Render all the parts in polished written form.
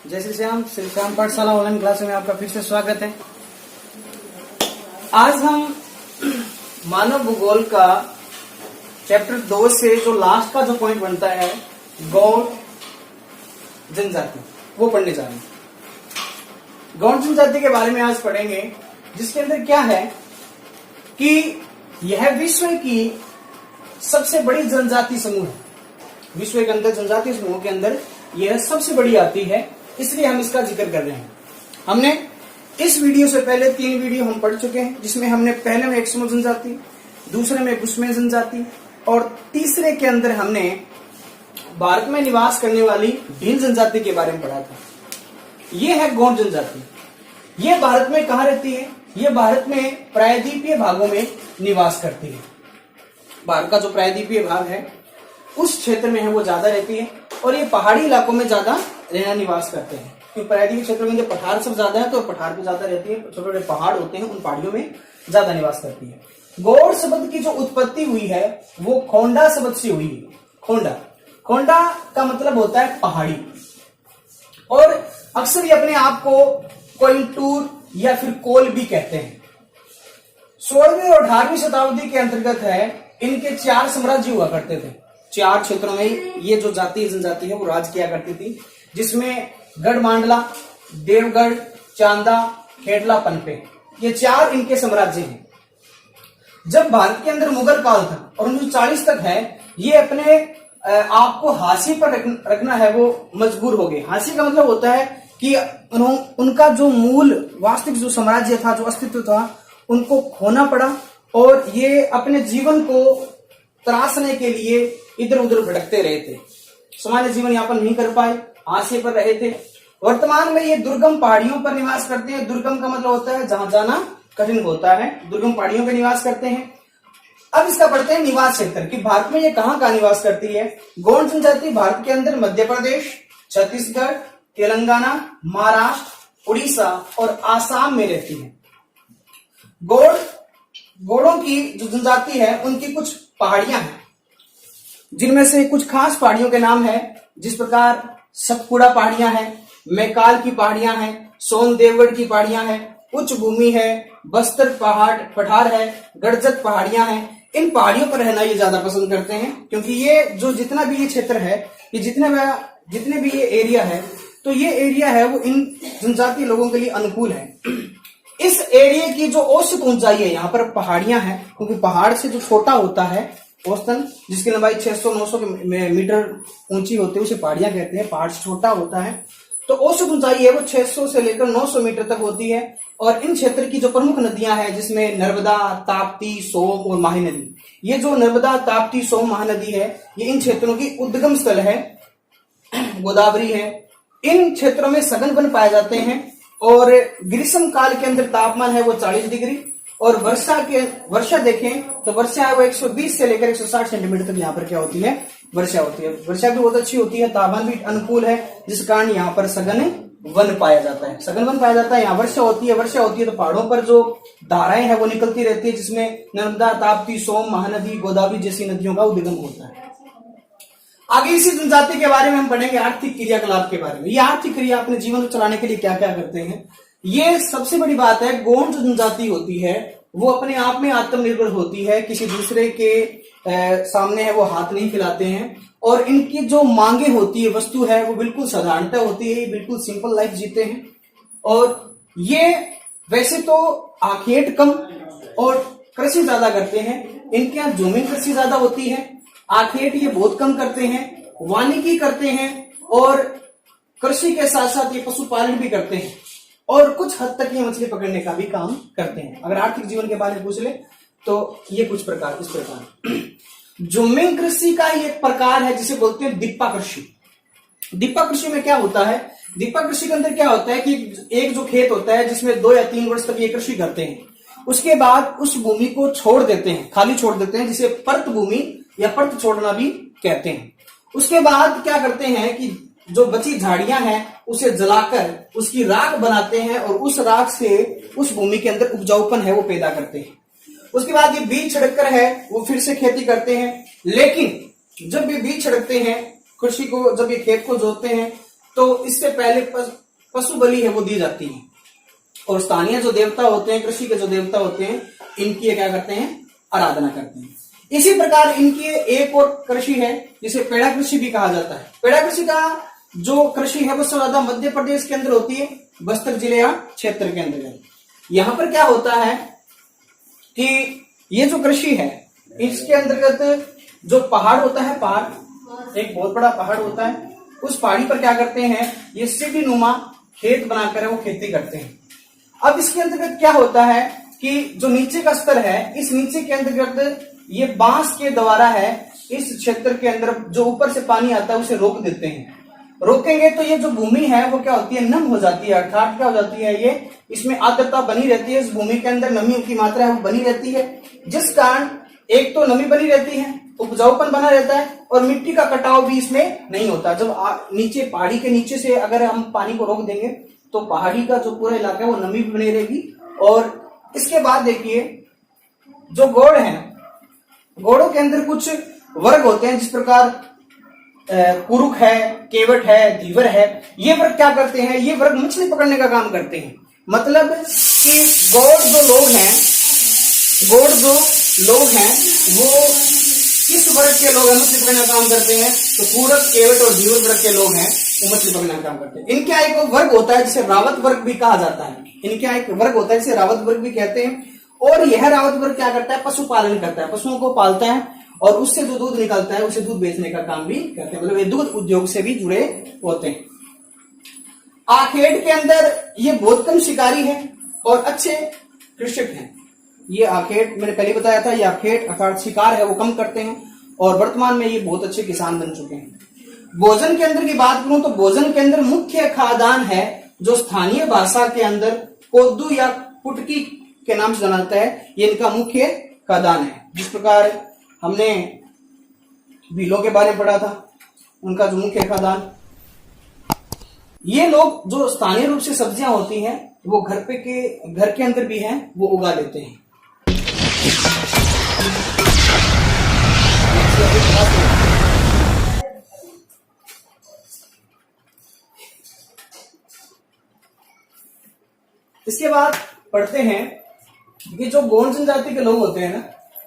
जय श्री श्याम पाठशाला online class में आपका फिर से स्वागत है। आज हम मानव भूगोल का चैप्टर 2 से जो लास्ट का जो पॉइंट बनता है गौड़ जनजाति, वो पढ़ने जा रहे हैं। गौड़ जनजाति के बारे में आज पढ़ेंगे, जिसके अंदर क्या है कि यह विश्व की सबसे बड़ी जनजाति समूह है। विश्व के अंदर जनजाति समूह के अंदर यह सबसे बड़ी आती है, इसलिए हम इसका जिक्र कर रहे हैं। हमने इस वीडियो से पहले 3 वीडियो हम पढ़ चुके हैं, जिसमें हमने पहले में एक्समो जनजाति, दूसरे में बुश्मेन जनजाति और तीसरे के अंदर हमने भारत में निवास करने वाली भील जनजाति के बारे में पढ़ा था। ये है गौड़ जनजाति। ये भारत में कहाँ रहती है? ये भारत में प्रायद्वीपीय भागों में निवास करती है। भारत का जो प्रायद्वीपीय भाग है उस क्षेत्र में है वो ज्यादा रहती है, और ये पहाड़ी इलाकों में ज्यादा रहना निवास करते हैं, क्योंकि प्रायद्वीपीय क्षेत्र में पठार सब ज्यादा है तो पठार पे ज्यादा रहती है। छोटे छोटे पहाड़ होते हैं, उन पहाड़ियों में ज्यादा निवास करती है। गौड़ शब्द की जो उत्पत्ति हुई है वो खोंडा शब्द से हुई है। खोंडा का मतलब होता है पहाड़ी, और अक्सर ये अपने आप को कोइंटूर या फिर कोल भी कहते हैं। 16वीं और 18वीं शताब्दी के अंतर्गत है इनके 4 साम्राज्य हुआ करते थे। 4 क्षेत्रों में ये जो जाति जनजाति है वो राज किया करती थी, जिसमें गढ़मांडला, देवगढ़, चांदा, खेडला, पनपे, ये 4 इनके साम्राज्य हैं। जब भारत के अंदर मुगल काल था और 1940 तक है, ये अपने आपको हांसी पर रखना है वो मजबूर हो गए। हांसी का मतलब होता है कि उनका जो मूल वास्तविक जो साम्राज्य था, जो अस्तित्व था, उनको खोना पड़ा, और ये अपने जीवन को तराशने के लिए इधर उधर भटकते रहे थे। सामान्य जीवन यापन नहीं कर पाए, हांसी पर रहे थे। वर्तमान में ये दुर्गम पहाड़ियों पर निवास करते हैं। दुर्गम का मतलब होता है जहां जाना कठिन होता है। दुर्गम पहाड़ियों पर निवास करते हैं। अब इसका पढ़ते हैं निवास क्षेत्र कि भारत में ये कहाँ निवास करती है। गौड़ जनजाति भारत के अंदर मध्य प्रदेश, छत्तीसगढ़, तेलंगाना, महाराष्ट्र, उड़ीसा और आसाम में रहती है। गौड़ों की जो जनजाति है उनकी कुछ पहाड़ियां हैं, जिनमें से कुछ खास पहाड़ियों के नाम है, जिस प्रकार सतपुड़ा पहाड़ियां हैं, मैकाल की पहाड़ियां हैं, सोन देवगढ़ की पहाड़ियां हैं, उच्च भूमि है, बस्तर पठार है, गड़जत पहाड़ियां हैं। इन पहाड़ियों पर रहना ये ज्यादा पसंद करते हैं, क्योंकि ये जो जितना भी ये क्षेत्र है, ये जितने भी ये एरिया है, तो ये एरिया है वो इन जनजातीय लोगों के लिए अनुकूल है। इस एरिया की जो औसत ऊंचाई है, यहाँ पर पहाड़ियां हैं, क्योंकि पहाड़ से जो छोटा होता है औसतन, जिसकी लंबाई 600-900 मीटर ऊंची होती है, उसे पहाड़ियां कहते हैं। पहाड़ से छोटा होता है तो औसत ऊंचाई है वो 600 से लेकर 900 मीटर तक होती है। और इन क्षेत्र की जो प्रमुख नदियां हैं, जिसमें नर्मदा, ताप्ती, सोम और महानदी, ये जो नर्मदा, ताप्ती, सोम, महानदी है, ये इन क्षेत्रों की उद्गम स्थल है। गोदावरी है। इन क्षेत्रों में सघन वन पाए जाते हैं, और ग्रीष्म काल के अंदर तापमान है वो 40 डिग्री, और वर्षा देखें तो वर्षा है वो 120 से लेकर 160 सेंटीमीटर तक यहाँ पर क्या होती है, वर्षा होती है। वर्षा भी बहुत अच्छी होती है, तापमान भी अनुकूल है, जिस कारण यहाँ पर सघन वन पाया जाता है। सघन वन पाया जाता है, यहाँ वर्षा होती है तो पहाड़ों पर जो धाराएं हैं वो निकलती रहती है, जिसमें नर्मदा, ताप्ती, सोम, महानदी, गोदावरी जैसी नदियों का उद्गम होता है। आगे इसी जनजाति के बारे में हम पढ़ेंगे आर्थिक क्रियाकलाप के बारे में। ये आर्थिक क्रिया अपने जीवन को चलाने के लिए क्या क्या करते हैं, ये सबसे बड़ी बात है। गौड़ जो जनजाति होती है वो अपने आप में आत्मनिर्भर होती है, किसी दूसरे के सामने है वो हाथ नहीं फैलाते हैं, और इनकी जो मांगे होती है, वस्तु है, वो बिल्कुल साधारणता होती है, बिल्कुल सिंपल लाइफ जीते हैं। और ये वैसे तो आखेट कम और कृषि ज्यादा करते हैं। इनके यहाँ जमीन कृषि ज्यादा होती है, आखेट ये बहुत कम करते हैं, वानिकी करते हैं, और कृषि के साथ साथ ये पशुपालन भी करते हैं, और कुछ हद तक ये मछली पकड़ने का भी काम करते हैं। अगर आर्थिक जीवन के बारे में पूछ ले तो ये कुछ प्रकार इस प्रकार। जुम्मिंग कृषि का एक प्रकार है जिसे बोलते हैं दीपा कृषि। दीपा कृषि में क्या होता है? दीपा कृषि के अंदर क्या होता है कि एक जो खेत होता है जिसमें 2 या 3 वर्ष तक ये कृषि करते हैं, उसके बाद उस भूमि को छोड़ देते हैं, खाली छोड़ देते हैं, जिसे परत भूमि या परत छोड़ना भी कहते हैं। उसके बाद क्या करते हैं कि जो बची झाड़ियां हैं उसे जलाकर उसकी राख बनाते हैं, और उस राख से उस भूमि के अंदर उपजाऊपन है वो पैदा करते हैं। उसके बाद ये बीज छिड़ककर है वो फिर से खेती करते हैं। लेकिन जब ये बीज छिड़कते हैं, कृषि को, जब ये खेत को जोतते हैं, तो इससे पहले पशु बलि है वो दी जाती है। और स्थानीय जो देवता होते हैं, कृषि के जो देवता होते हैं, इनकी क्या करते हैं, आराधना करते हैं। इसी प्रकार इनकी एक और कृषि है जिसे पेड़ा कृषि भी कहा जाता है। पेड़ा कृषि का जो कृषि है वो सबसे ज्यादा मध्य प्रदेश के अंदर होती है, बस्तर जिले या क्षेत्र के अंदर। यहां पर क्या होता है कि ये जो कृषि है इसके अंतर्गत जो पहाड़ होता है, पहाड़ एक बहुत बड़ा पहाड़ होता है, उस पहाड़ी पर क्या करते हैं, ये सीढ़ी नुमा खेत बनाकर वो खेती करते हैं। अब इसके अंतर्गत क्या होता है कि जो नीचे का स्तर है, इस नीचे के अंतर्गत ये बांस के द्वारा है इस क्षेत्र के अंदर जो ऊपर से पानी आता है उसे रोक देते हैं। रोकेंगे तो ये जो भूमि है वो क्या होती है, नम हो जाती है, अर्थात क्या हो जाती है, ये इसमें आर्द्रता बनी रहती है, इस भूमि के अंदर नमी की मात्रा है वो बनी रहती है, जिस कारण एक तो नमी बनी रहती है, उपजाऊपन बना रहता है और मिट्टी का कटाव भी इसमें नहीं होता। जब नीचे पहाड़ी के नीचे से अगर हम पानी को रोक देंगे तो पहाड़ी का जो पूरा इलाका है वो नमी भी बनी रहेगी। और इसके बाद देखिए जो गोड़ है, घोड़ों के अंदर कुछ वर्ग होते हैं, जिस प्रकार कुरुक है, केवट है, धीवर है। ये वर्ग क्या करते हैं, ये वर्ग मछली पकड़ने का काम करते हैं। मतलब कि गौड़ जो लोग हैं वो किस वर्ग के लोग हैं, मछली पकड़ने का काम करते हैं, तो कुरुक, केवट और धीवर वर्ग के लोग हैं वो मछली पकड़ने का काम करते हैं। इनका एक वर्ग होता है जिसे रावत वर्ग भी कहा जाता है, इनका एक वर्ग होता है जिसे रावत वर्ग भी कहते हैं। और यह रावत वर्ग क्या करता है, पशुपालन करता है, पशुओं को पालता है और उससे जो दूध निकलता है उसे दूध बेचने का काम भी करते हैं, मतलब ये दूध उद्योग से भी जुड़े होते हैं। आखेट के अंदर ये बहुत कम शिकारी है और अच्छे कृषक हैं। ये आखेट मैंने पहले बताया था, ये आखेट अर्थात शिकार है वो कम करते हैं और वर्तमान में ये बहुत अच्छे किसान बन चुके हैं। भोजन के अंदर की बात करूं तो भोजन के अंदर मुख्य खाद्यान्न है जो स्थानीय भाषा के अंदर कोद्दू या कुटकी के नाम से जाना जाता है, ये इनका मुख्य खाद्यान्न है। जिस प्रकार हमने भीलों के बारे में पढ़ा था, उनका जो मुख्य खाद्यान्न, ये लोग जो स्थानीय रूप से सब्जियां होती हैं वो घर के अंदर भी हैं वो उगा लेते हैं। इसके बाद पढ़ते हैं कि जो गौड़ जनजाति के लोग होते हैं ना,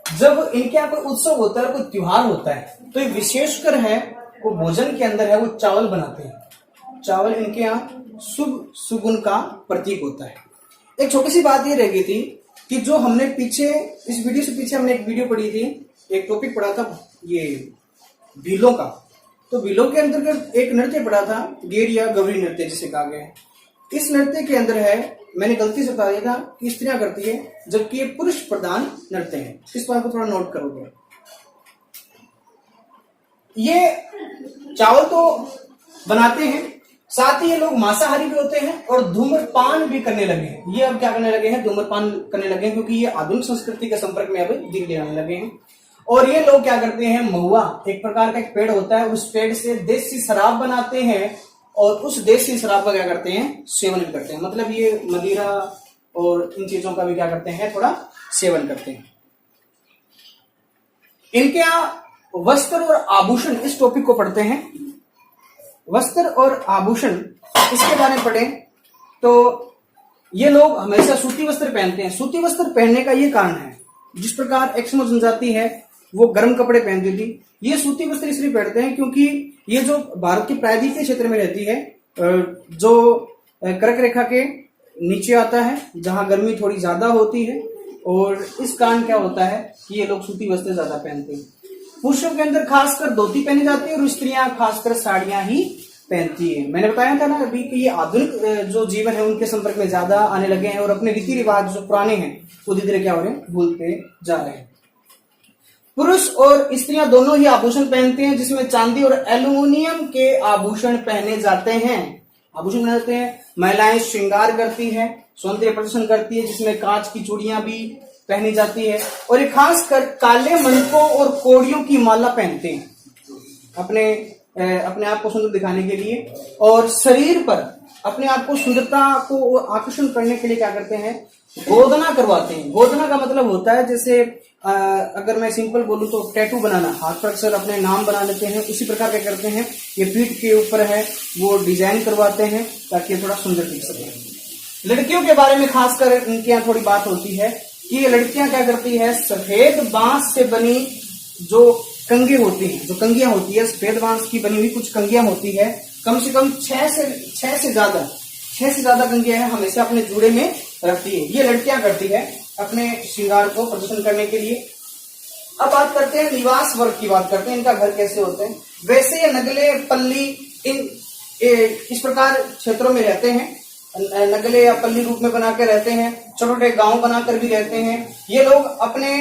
जब इनके यहाँ कोई उत्सव होता है, कोई त्योहार होता है, तो ये विशेषकर है वो भोजन के अंदर है वो चावल बनाते हैं। चावल इनके यहाँ शुभ सुगुण का प्रतीक होता है। एक छोटी सी बात ये रह गई थी कि जो हमने पीछे इस वीडियो से पीछे हमने एक वीडियो पढ़ी थी, एक टॉपिक पढ़ा था ये भीलों का। तो भीलों के अंदर एक नृत्य पढ़ा था, गेर या गौरी नृत्य जिसे कहा गया है। इस नृत्य के अंदर है, मैंने गलती से बता दिया था कि स्त्रियां करती है, जबकि ये पुरुष प्रधान नृत्य है। इस बात को थोड़ा नोट करोगे। ये चावल तो बनाते हैं, साथ ही ये लोग मांसाहारी भी होते हैं और धूम्रपान भी करने लगे हैं। ये अब क्या करने लगे हैं, धूम्रपान करने लगे हैं, क्योंकि ये आधुनिक संस्कृति के संपर्क में अब धीरे आने लगे हैं। और ये लोग क्या करते हैं, महुआ एक प्रकार का एक पेड़ होता है, उस पेड़ से देसी शराब बनाते हैं और उस देसी शराब का क्या करते हैं, सेवन भी करते हैं। मतलब ये मदिरा और इन चीजों का भी क्या करते हैं, थोड़ा सेवन करते हैं। इनके यहाँ वस्त्र और आभूषण, इस टॉपिक को पढ़ते हैं। वस्त्र और आभूषण, इसके बारे में पढ़ें तो ये लोग हमेशा सूती वस्त्र पहनते हैं। सूती वस्त्र पहनने का ये कारण है, जिस प्रकार एस्किमो जनजाति है वो गर्म कपड़े पहनती थी, ये सूती वस्त्र इसलिए पहनते हैं क्योंकि ये जो भारत के प्रायद्वीपीय क्षेत्र में रहती है, जो कर्क रेखा के नीचे आता है, जहां गर्मी थोड़ी ज्यादा होती है, और इस कारण क्या होता है कि ये लोग सूती वस्त्र ज्यादा पहनते हैं। पुरुषों के अंदर खासकर धोती पहनी जाती है और स्त्रियां खासकर साड़ियां ही पहनती है। मैंने बताया था ना अभी कि ये आधुनिक जो जीवन है उनके संपर्क में ज्यादा आने लगे हैं और अपने रीति रिवाज जो पुराने हैं वो धीरे धीरे क्या हो रहे हैं, भूलते जा रहे हैं। पुरुष और स्त्रियां दोनों ही आभूषण पहनते हैं, जिसमें चांदी और एल्युमिनियम के आभूषण पहने जाते हैं। आभूषण पहने जाते हैं। महिलाएं श्रृंगार करती है, सौंदर्य प्रदर्शन करती है, जिसमें कांच की चूड़ियां भी पहनी जाती है, और ये खासकर काले मनकों और कोड़ियों की माला पहनते हैं अपने आप को सुंदर दिखाने के लिए, और शरीर पर अपने आप को सुंदरता को आकर्षण करने के लिए क्या करते हैं, गोदना करवाते हैं। गोदना का मतलब होता है जैसे अगर मैं सिंपल बोलूं तो टैटू बनाना, हाथ पर अक्सर अपने नाम बना लेते हैं, उसी प्रकार क्या करते हैं, ये पीठ के ऊपर है वो डिजाइन करवाते हैं ताकि थोड़ा सुंदर दिख सके। लड़कियों के बारे में खासकर इनके यहाँ थोड़ी बात होती है कि ये लड़कियां क्या करती है, सफेद बांस से बनी जो कंगे होती हैं, जो कंगियां होती है, सफेद बांस की बनी हुई कुछ कंगियां होती है, कम से कम 6 से ज्यादा कंगियां है हमेशा अपने जूड़े में रखती है। ये लड़कियां करती है अपने श्रृंगार को प्रदर्शन करने के लिए। अब बात करते हैं निवास वर्ग की, बात करते हैं इनका घर कैसे होते हैं। वैसे ये नगले पल्ली इस प्रकार क्षेत्रों में रहते हैं, नगले या पल्ली रूप में बना के रहते हैं, छोटे छोटे गांव बनाकर भी रहते हैं। ये लोग अपने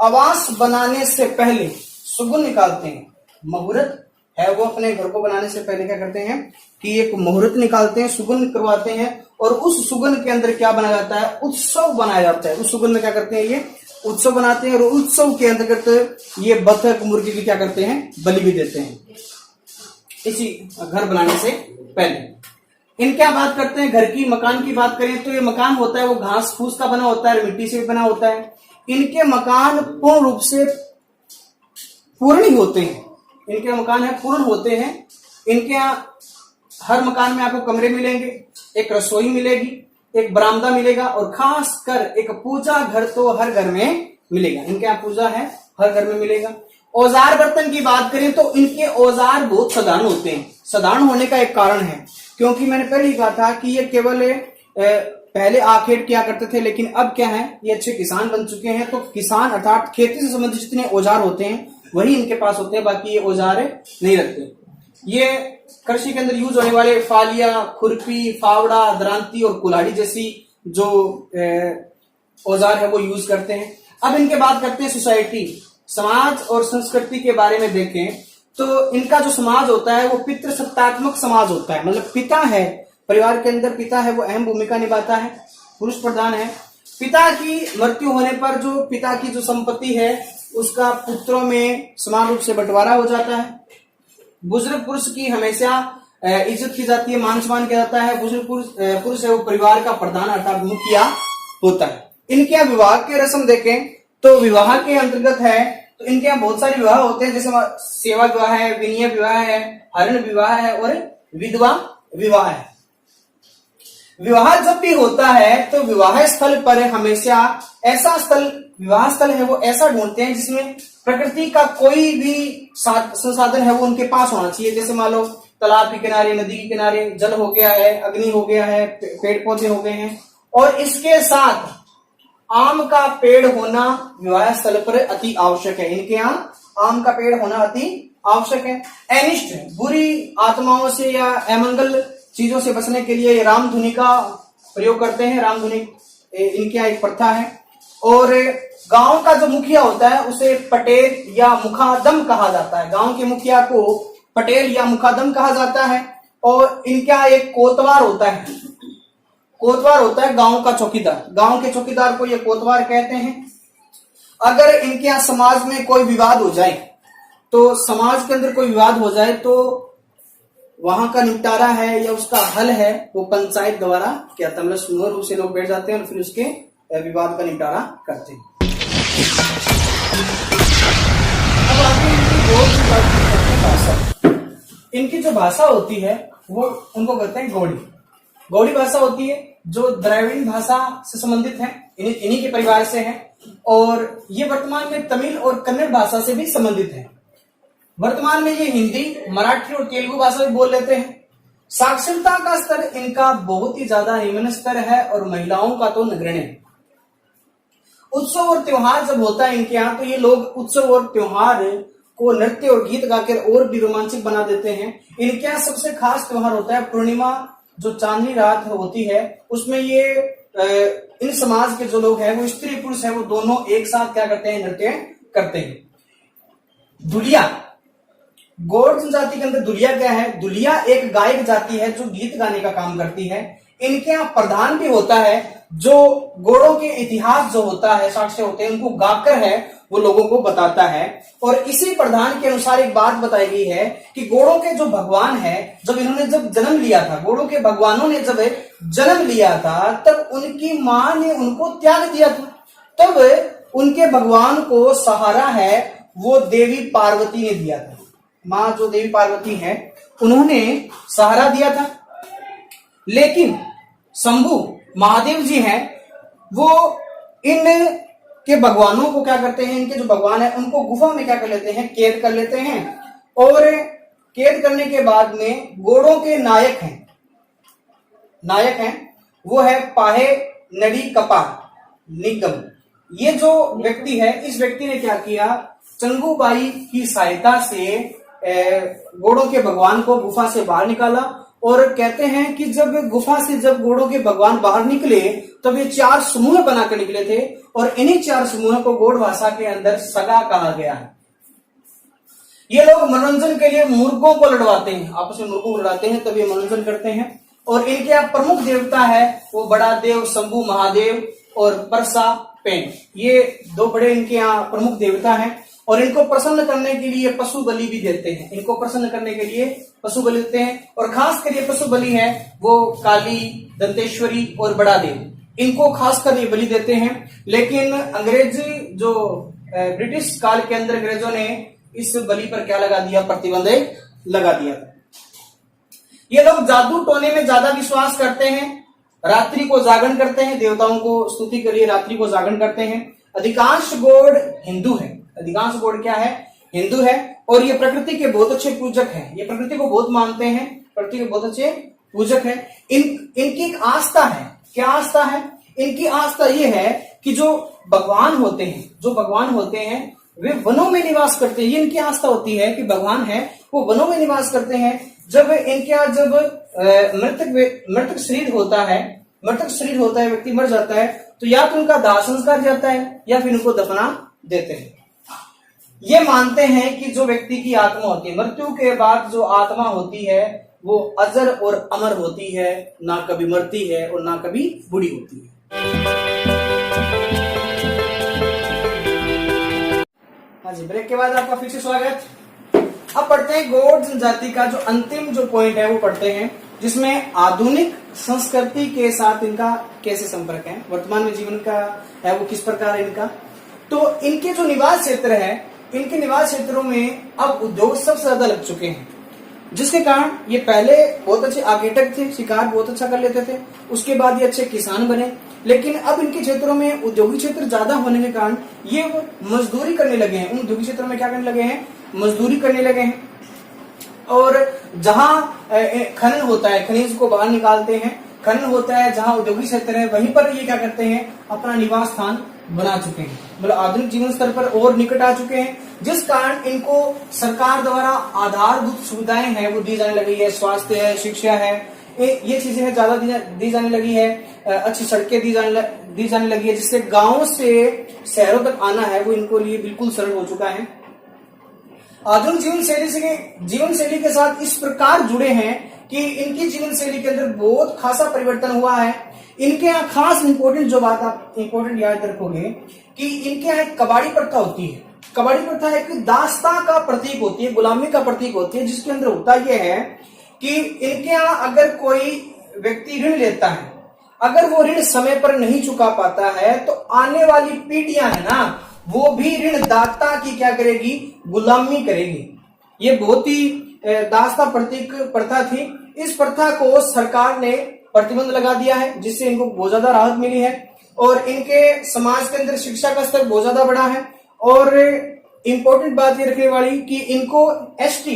आवास बनाने से पहले सुगुन निकालते हैं, मुहूर्त है वो अपने घर को बनाने से पहले क्या करते हैं कि एक मुहूर्त निकालते हैं, सुगुन करवाते हैं, और उस सुगुन के अंदर क्या बनाया जाता है, उत्सव बनाया जाता है। उस सुगुन में क्या करते हैं, ये उत्सव बनाते हैं, और उत्सव के अंतर्गत ये बतख मुर्गी की क्या करते हैं, बलि भी देते हैं इसी घर बनाने से पहले। इन क्या बात करते हैं घर की, मकान की बात करें तो ये मकान होता है वो घास फूस का बना होता है, मिट्टी से भी बना होता है। इनके मकान पूर्ण रूप से पूर्ण ही होते हैं, इनके मकान है पूर्ण होते हैं। इनके यहाँ हर मकान में आपको कमरे मिलेंगे, एक रसोई मिलेगी, एक बरामदा मिलेगा, और खास कर एक पूजा घर तो हर घर में मिलेगा। इनके यहाँ पूजा है हर घर में मिलेगा। औजार बर्तन की बात करें तो इनके औजार बहुत साधारण होते हैं। साधारण होने का एक कारण है, क्योंकि मैंने पहले ही कहा था कि ये केवल पहले आखेट किया करते थे, लेकिन अब क्या है, ये अच्छे किसान बन चुके हैं। तो किसान अर्थात खेती से संबंधित जितने औजार होते हैं वही इनके पास होते हैं, बाकी ये औजार नहीं रखते। ये कृषि के अंदर यूज होने वाले फालिया, खुरपी, फावड़ा, दरांती और कुल्हाड़ी जैसी जो औजार है वो यूज करते हैं। अब इनके बात करते हैं सोसाइटी, समाज और संस्कृति के बारे में देखें तो इनका जो समाज होता है वो पितृसत्तात्मक समाज होता है। मतलब पिता है, परिवार के अंदर पिता है वो अहम भूमिका निभाता है, पुरुष प्रधान है। पिता की मृत्यु होने पर जो पिता की जो संपत्ति है उसका पुत्रों में समान रूप से बंटवारा हो जाता है। बुजुर्ग पुरुष की हमेशा इज्जत की जाती है, मान सम्मान किया जाता है। बुजुर्ग पुरुष है वो परिवार का प्रधान अर्थात मुखिया होता है। इनके यहाँ विवाह के रस्म देखें तो विवाह के अंतर्गत है तो इनके यहाँ बहुत सारे विवाह होते हैं, जैसे सेवा विवाह है, विनय विवाह है, हरण विवाह है और विधवा विवाह है। विवाह जब भी होता है तो विवाह स्थल पर हमेशा ऐसा स्थल, विवाह स्थल है वो ऐसा ढूंढते हैं जिसमें प्रकृति का कोई भी संसाधन है वो उनके पास होना चाहिए। जैसे मान लो तालाब के किनारे, नदी के किनारे जल हो गया है, अग्नि हो गया है, पेड़ पौधे हो गए हैं, और इसके साथ आम का पेड़ होना विवाह स्थल पर अति आवश्यक है। इनके यहाँ आम का पेड़ होना अति आवश्यक है। अनिष्ट, बुरी आत्माओं से या अमंगल चीजों से बचने के लिए रामधुनी का प्रयोग करते हैं। रामधुनी इनके यहाँ एक प्रथा है। और गांव का जो मुखिया होता है उसे पटेल या मुखादम कहा जाता है। गांव के मुखिया को पटेल या मुखादम कहा जाता है। और इनके यहाँ एक कोतवार होता है, कोतवार होता है गांव का चौकीदार। गांव के चौकीदार को ये कोतवार कहते हैं। अगर इनके यहाँ समाज में कोई विवाद हो जाए, तो समाज के अंदर कोई विवाद हो जाए तो वहां का निपटारा है या उसका हल है वो पंचायत द्वारा किया जाता है। मतलब समूह रूप से लोग बैठ जाते हैं और फिर उसके विवाद का निपटारा करते हैं। अब आगे इनकी जो भाषा होती है वो उनको कहते हैं गौड़ी। गौड़ी भाषा होती है जो द्रविड़ भाषा से संबंधित है, इन्हीं के परिवार से है। और ये वर्तमान में तमिल और कन्नड़ भाषा से भी संबंधित है। वर्तमान में ये हिंदी, मराठी और तेलुगु भाषा भी बोल लेते हैं। साक्षरता का स्तर इनका बहुत ही ज्यादा निम्न स्तर है और महिलाओं का तो नगण्य है। उत्सव और त्योहार जब होता है इनके यहाँ तो ये लोग उत्सव और त्योहार को नृत्य और गीत गाकर और भी रोमांचक बना देते हैं। इनके यहाँ सबसे खास त्योहार होता है पूर्णिमा, जो चांदनी रात होती है उसमें ये इन समाज के जो लोग हैं वो स्त्री पुरुष है वो दोनों एक साथ क्या करते हैं, नृत्य करते हैं। दुलिया, गौड़ जनजाति के अंदर दुलिया क्या है? दुलिया एक गायक जाति है जो गीत गाने का काम करती है। इनके यहाँ प्रधान भी होता है जो गौड़ों के इतिहास जो होता है, साक्ष्य होते हैं, उनको गाकर है वो लोगों को बताता है। और इसी प्रधान के अनुसार एक बात बताई गई है कि गौड़ों के जो भगवान है, जब इन्होंने जब जन्म लिया था, गौड़ों के भगवानों ने जब जन्म लिया था तब उनकी मां ने उनको त्याग दिया था। तब उनके भगवान को सहारा है वो देवी पार्वती ने दिया था। मां जो देवी पार्वती है उन्होंने सहारा दिया था। लेकिन शंभु महादेव जी हैं वो इन के भगवानों को क्या करते हैं, इनके जो भगवान है उनको गुफा में क्या कर लेते हैं, कैद कर लेते हैं। और कैद करने के बाद में घोड़ों के नायक हैं वो है पाहे नड़ी कपाल निगम। ये जो व्यक्ति है इस व्यक्ति ने क्या किया, चंगूबाई की सहायता से घोड़ों के भगवान को गुफा से बाहर निकाला। और कहते हैं कि जब गुफा से जब घोड़ों के भगवान बाहर निकले तब ये 4 समूह बनाकर निकले थे और इन्हीं 4 समूहों को गौड़ भाषा के अंदर सगा कहा गया है। ये लोग मनोरंजन के लिए मुर्गों को लड़वाते हैं, आपस में मुर्गों को लड़ाते हैं तब ये मनोरंजन करते हैं। और इनके यहाँ प्रमुख देवता है वो बड़ा देव शंभु महादेव और परसा पेन, ये 2 बड़े इनके यहाँ प्रमुख देवता हैं। और इनको प्रसन्न करने के लिए पशु बलि भी देते हैं, इनको प्रसन्न करने के लिए पशु बलि देते हैं। और खास कर ये पशु बलि है वो काली, दंतेश्वरी और बड़ा देव, इनको खासकर ये बलि देते हैं। लेकिन अंग्रेजी जो ब्रिटिश काल के अंदर अंग्रेजों ने इस बलि पर क्या लगा दिया, प्रतिबंध लगा दिया था। ये लोग जादू टोने में ज्यादा विश्वास करते हैं, रात्रि को जागरण करते हैं, देवताओं को स्तुति के लिए रात्रि को जागरण करते हैं। अधिकांश गौड़ हिंदू है, अधिकांश गौड़ क्या है, हिंदू है। और ये प्रकृति के बहुत अच्छे पूजक हैं, ये प्रकृति को बहुत मानते हैं, प्रकृति के बहुत अच्छे पूजक हैं। इनकी एक आस्था है, क्या आस्था है, इनकी आस्था ये है कि जो भगवान होते हैं वे वनों में निवास करते हैं। ये इनकी आस्था होती है कि भगवान है वो वनों में निवास करते हैं। जब इनके यहाँ जब मृतक शरीर होता है, व्यक्ति मर जाता है तो या तो उनका दाह संस्कार जाता है या फिर उनको दफना देते हैं। ये मानते हैं कि जो व्यक्ति की आत्मा होती है, मृत्यु के बाद जो आत्मा होती है वो अजर और अमर होती है, ना कभी मरती है और ना कभी बूढ़ी होती है। हाँ जी, ब्रेक के बाद आपका फिर से स्वागत। अब पढ़ते हैं गौड़ जनजाति का जो अंतिम जो पॉइंट है वो पढ़ते हैं, जिसमें आधुनिक संस्कृति के साथ इनका कैसे संपर्क है, वर्तमान में जीवन का है वो किस प्रकार है इनका। तो इनके जो निवास क्षेत्र है, इनके निवास क्षेत्रों में अब उद्योग सबसे ज्यादा लग चुके हैं, जिसके कारण ये पहले बहुत अच्छे आर्किटेक्ट थे, शिकार बहुत अच्छा कर लेते थे, उसके बाद ये अच्छे किसान बने। लेकिन अब इनके क्षेत्रों में औद्योगिक क्षेत्र ज्यादा होने के कारण ये मजदूरी करने लगे हैं। उन औद्योगिक क्षेत्रों में क्या करने लगे हैं, मजदूरी करने लगे हैं। और जहां खनन होता है, खनिज को बाहर निकालते हैं, खनन होता है जहां औद्योगिक क्षेत्र है, वहीं पर ये क्या करते हैं, अपना निवास स्थान बना चुके हैं, मतलब आधुनिक जीवन स्तर पर और निकट आ चुके हैं। जिस कारण इनको सरकार द्वारा आधारभूत सुविधाएं हैं वो दी जाने लगी है, स्वास्थ्य है, शिक्षा है, ये चीजें है ज्यादा दी जाने लगी है। अच्छी सड़कें दी जाने लगी है, जिससे गांव से शहरों तक आना है वो इनको लिए बिल्कुल सरल हो चुका है। आधुनिक जीवन शैली के साथ इस प्रकार जुड़े हैं कि इनकी जीवन शैली के अंदर बहुत खासा परिवर्तन हुआ है। इनके यहाँ खास इंपॉर्टेंट जो बात आप इंपॉर्टेंट याद रखोगे कि इनके यहाँ एक कबाड़ी प्रथा होती है। कबाड़ी प्रथा एक दास्ता का प्रतीक होती है, गुलामी का प्रतीक होती है, जिसके अंदर होता यह है कि इनके यहाँ अगर कोई व्यक्ति ऋण लेता है, अगर वो ऋण समय पर नहीं चुका पाता है तो आने वाली पीढ़ियां है ना, वो भी ऋण दाता की क्या करेगी, गुलामी करेगी। ये बहुत ही दास्ता प्रतीक प्रथा थी। इस प्रथा को सरकार ने प्रतिबंध लगा दिया है, जिससे इनको बहुत ज्यादा राहत मिली है और इनके समाज के अंदर शिक्षा का स्तर बहुत ज्यादा बढ़ा है। और इंपॉर्टेंट बात ये रखने वाली कि इनको एसटी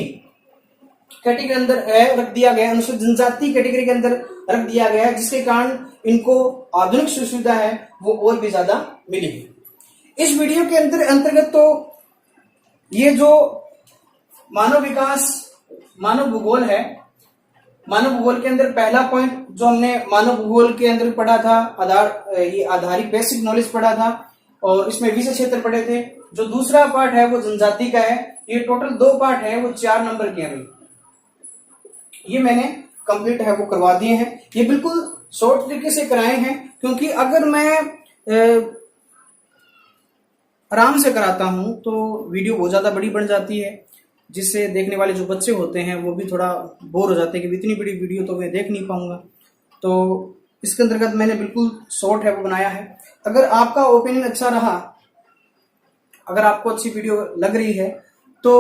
कैटेगरी के अंदर रख दिया गया, अनुसूचित जनजाति कैटेगरी के अंदर रख दिया गया है, जिसके कारण इनको आधुनिक सुविधा है वो और भी ज्यादा मिली है। इस वीडियो के अंतर्गत तो ये जो मानव विकास, मानव भूगोल है, मानव भूगोल के अंदर पहला पॉइंट जो हमने मानव भूगोल के अंदर पढ़ा था, आधारिक बेसिक नॉलेज पढ़ा था और इसमें विषय क्षेत्र पढ़े थे। जो दूसरा पार्ट है वो जनजाति का है। ये टोटल 2 पार्ट है, वो 4 नंबर के हैं। ये मैंने कंप्लीट है वो करवा दिए हैं। ये बिल्कुल शॉर्ट तरीके से कराए हैं, क्योंकि अगर मैं आराम से कराता हूं तो वीडियो बहुत ज्यादा बड़ी बन जाती है, जिससे देखने वाले जो बच्चे होते हैं वो भी थोड़ा बोर हो जाते हैं कि इतनी बड़ी वीडियो तो मैं देख नहीं पाऊंगा। तो इसके अंतर्गत मैंने बिल्कुल शॉर्ट है वो बनाया है। अगर आपका ओपिनियन अच्छा रहा अगर आपको अच्छी वीडियो लग रही है तो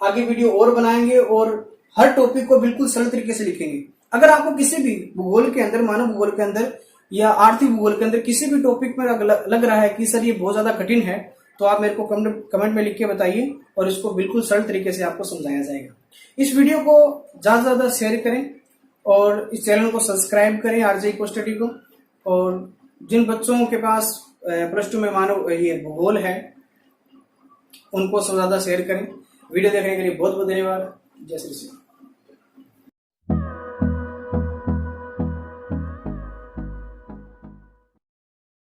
आगे वीडियो और बनाएंगे और हर टॉपिक को बिल्कुल सरल तरीके से लिखेंगे। अगर आपको किसी भी भूगोल के अंदर, मानव भूगोल के अंदर या आर्थिक भूगोल के अंदर किसी भी टॉपिक में लग रहा है कि सर ये बहुत ज्यादा कठिन है, तो आप मेरे को कमेंट में लिख के बताइए और इसको बिल्कुल सरल तरीके से आपको समझाया जाएगा। इस वीडियो को ज्यादा से ज्यादा शेयर करें और इस चैनल को सब्सक्राइब करें आरजे इको स्टडी को। और जिन बच्चों के पास +2 में मानव ये भूगोल है उनको सबसे ज्यादा शेयर करें। वीडियो देखने के लिए बहुत बहुत धन्यवाद। जय श्री कृष्ण।